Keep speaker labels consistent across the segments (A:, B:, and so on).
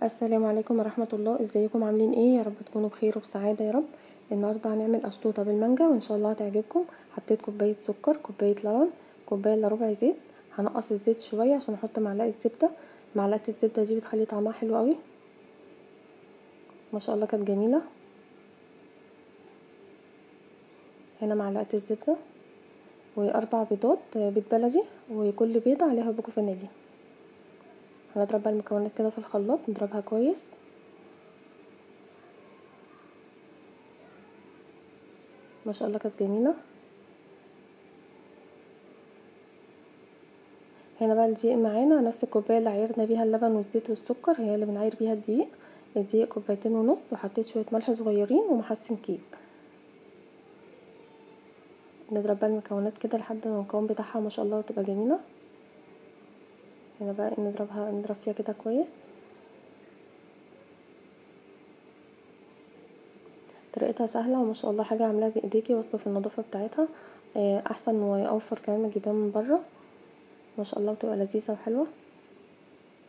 A: السلام عليكم ورحمة الله. ازيكم عاملين ايه؟ يا رب تكونوا بخير وبسعادة يا رب. النهاردة هنعمل اشطوطة بالمانجا وان شاء الله هتعجبكم. حطيت كوباية سكر، كوباية لبن، كوباية الا ربع زيت. هنقص الزيت شوية عشان احط معلقة زبدة. معلقة الزبدة دي بتخلي طعمها حلو قوي. ما شاء الله كانت جميلة. هنا معلقة الزبدة واربع بيضات، بيض بلدي، وكل بيضة عليها باكو فانيليا. هنضرب بقى المكونات كده في الخلاط، نضربها كويس. ما شاء الله كانت جميلة. هنا بقى الدقيق معانا نفس الكوبايه اللي عيرنا بيها اللبن والزيت والسكر، هي اللي بنعير بيها الدقيق. الدقيق كوبايتين ونص، وحطيت شويه ملح صغيرين ومحسن كيك. نضرب بقى المكونات كده لحد ما المكون بتاعها ما شاء الله تبقى جميله. هنا بقى نضرب فيها كده كويس. طريقتها سهله وما شاء الله، حاجه عاملاها بايديكي واثقه في النظافه بتاعتها. احسن واوفر كمان ما تجيبها من بره. ما شاء الله بتبقى لذيذه وحلوه.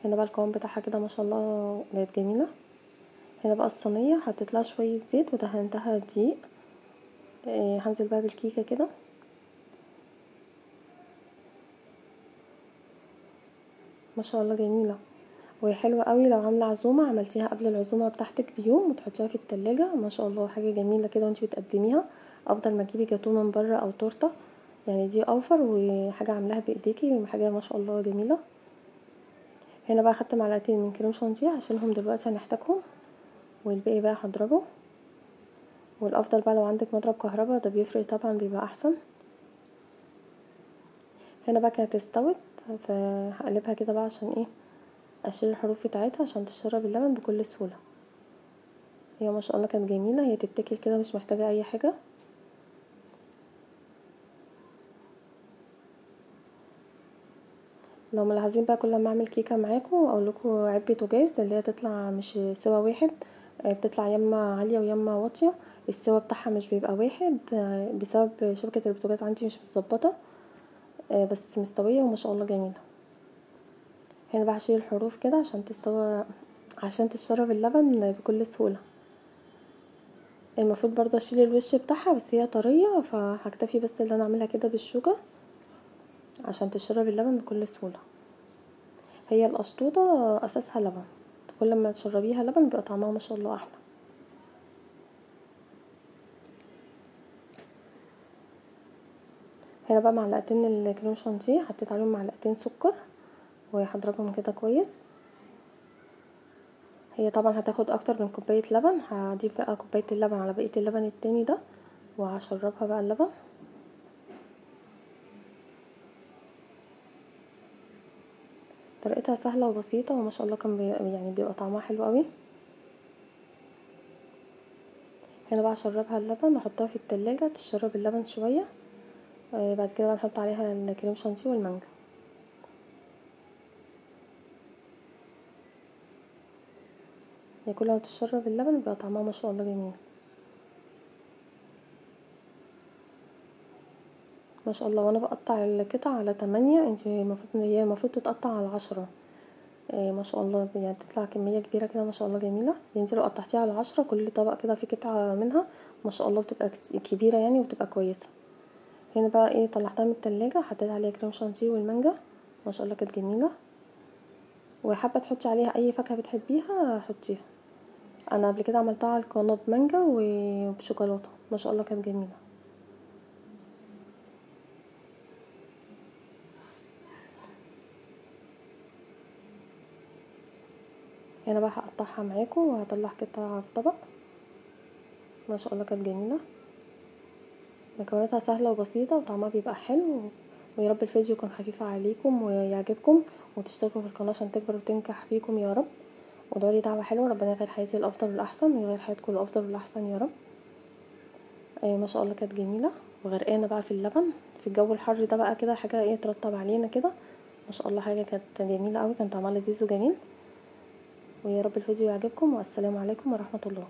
A: هنا بقى القوام بتاعها كده ما شاء الله بقت جميله. هنا بقى الصينيه حطيت لها شويه زيت ودهنتها دقيق. هنزل بقى بالكيكه كده. ما شاء الله جميله وهي حلوه قوي. لو عامله عزومه عملتيها قبل العزومه بتاعتك بيوم وتحطيها في التلاجة، ما شاء الله حاجه جميله كده وانتي بتقدميها. افضل ما تجيبي جاتوه من بره او تورته، يعني دي اوفر وحاجه عاملاها بايديكي، حاجه ما شاء الله جميله. هنا بقى خدت معلقتين من كريم شانتيه عشانهم دلوقتي هنحتاجهم، والباقي بقى هضربه. والافضل بقى لو عندك مضرب كهربا ده بيفرق طبعا، بيبقى احسن. هنا بقى كانت استوت، فهقلبها كده بقى عشان ايه، اشيل الحروف بتاعتها عشان تشرب اللبن بكل سهوله. هي ما شاء الله كانت جميله، هي تتاكل كده مش محتاجه اي حاجه. لو ملاحظين بقى كل ما اعمل كيكه معاكم اقول لكم عبي بوتاجاز اللي هي تطلع مش سوا واحد. بتطلع يما عاليه ويما واطيه. السوا بتاعها مش بيبقى واحد، بسبب شبكه البوتاجاز عندي مش متظبطه. بس مستويه وما شاء الله جميله. هنا بقى هشيل الحروف كده عشان تستوى، عشان تشرب اللبن بكل سهوله. المفروض برضه اشيل الوش بتاعها بس هي طريه، فهكتفي بس اللي انا اعملها كده بالشوكه عشان تشرب اللبن بكل سهوله. هي القشطوطه اساسها لبن، كل ما تشربيها لبن بيبقى طعمها ما شاء الله احلى. هنا بقى معلقتين الكريم شانتيه حطيت عليهم معلقتين سكر، وهضربهم كده كويس. هي طبعا هتاخد اكتر من كوبايه لبن، هضيف بقى كوبايه اللبن على بقيه اللبن التاني ده، وهشربها بقى اللبن. طريقتها سهله وبسيطه وما شاء الله كان يعني بيبقى طعمها حلو قوي. هنا بقى هشربها اللبن واحطها في التلاجة تشرب اللبن شويه. بعد كده بقى نحط عليها الكريم شانتيه والمانجا. هي كل ما تشرب اللبن بيبقى طعمها ما شاء الله جميل. ما شاء الله. وانا بقطع القطع على 8، هي المفروض تتقطع على 10. ما شاء الله يعني تطلع كمية كبيرة كده ما شاء الله جميلة. يعني انتي لو قطعتيها على 10 كل طبق كده فيه قطعة منها، ما شاء الله بتبقى كبيرة يعني وتبقى كويسة. هنا بقى ايه، طلعتها من التلاجة حطيت عليها كريم شانتيه والمانجا، ما شاء الله كانت جميلة. وحابة تحطي عليها اي فاكهة بتحبيها حطيها. انا قبل كده عملتها على القناة بمانجا وبشوكولاتة، ما شاء الله كانت جميلة. هنا بقى هقطعها معاكم وهطلع قطعة في طبق. ما شاء الله كانت جميلة. مكوناتها سهلة وبسيطة وطعمها بيبقى حلو. ويا رب الفيديو يكون خفيف عليكم ويعجبكم، وتشتركوا في القناة عشان تكبر وتنجح بيكم يا رب. ودعولي دعوة حلوة، ربنا يغير حياتي الأفضل والأحسن ويغير حياتكم الأفضل والأحسن يا رب. ما شاء الله كانت جميلة وغرقانة بقى في اللبن. في الجو الحر ده بقى كده حاجة ايه ترطب علينا كده. ما شاء الله حاجة كانت جميلة قوي، كان طعمها لذيذ وجميل. ويا رب الفيديو يعجبكم، والسلام عليكم ورحمة الله.